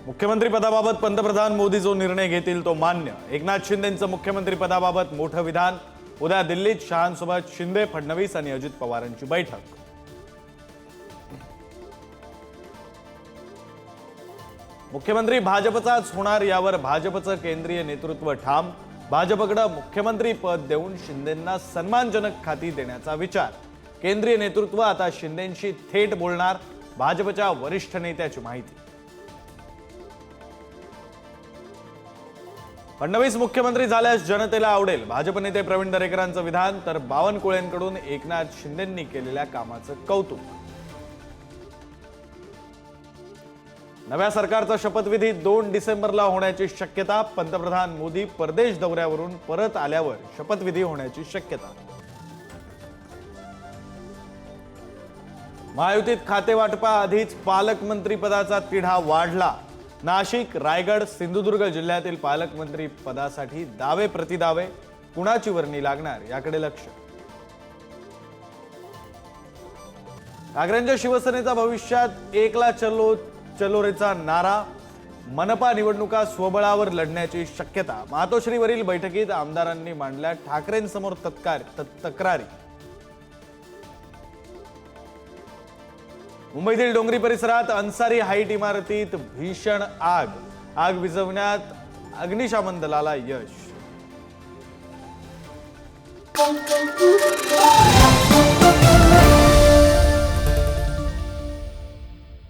मुख्यमंत्री पदाबाबत पंतप्रधान मोदी जो निर्णय घेतील तो मान्य। एकनाथ शिंदेंचं मुख्यमंत्री पदाबाबत मोठं विधान। उद्या दिल्लीत शहांसोबत शिंदे, फडणवीस आणि अजित पवारांची बैठक। मुख्यमंत्री भाजपचाच होणार यावर भाजपचं केंद्रीय नेतृत्व ठाम। भाजपकडे मुख्यमंत्री पद देऊन शिंदेंना सन्मानजनक खाती देण्याचा विचार। केंद्रीय नेतृत्व आता शिंदेंशी थेट बोलणार, भाजपच्या वरिष्ठ नेत्याची माहिती। फडणवीस मुख्यमंत्री झाल्यास जनतेला आवडेल, भाजप नेते प्रवीण दरेकरांचं विधान। तर बावनकुळेंकडून एकनाथ शिंदेंनी केलेल्या कामाचं कौतुक। नव्या सरकारचा शपथविधी 2 डिसेंबरला होण्याची शक्यता। पंतप्रधान मोदी परदेश दौऱ्यावरून परत आल्यावर शपथविधी होण्याची शक्यता। महायुतीत खातेवाटपाआधीच पालकमंत्री पदाचा तिढा वाढला। नाशिक, रायगड, सिंधुदुर्ग जिल्ह्यातील पालकमंत्री पदासाठी दावे प्रतिदावे, कुणाची वर्णी लागणार याकडे लक्ष। ठाकरेंच्या शिवसेनेचा भविष्यात एकला चलोरेचा नारा। मनपा निवडणुका स्वबळावर लढण्याची शक्यता। मातोश्रीवरील बैठकीत आमदारांनी मांडल्या ठाकरेंसमोर तक्रारी। मुंबईतील डोंगरी परिसरात अन्सारी हाईट इमारतीत भीषण आग विझवण्यात अग्निशमन दलाला यश।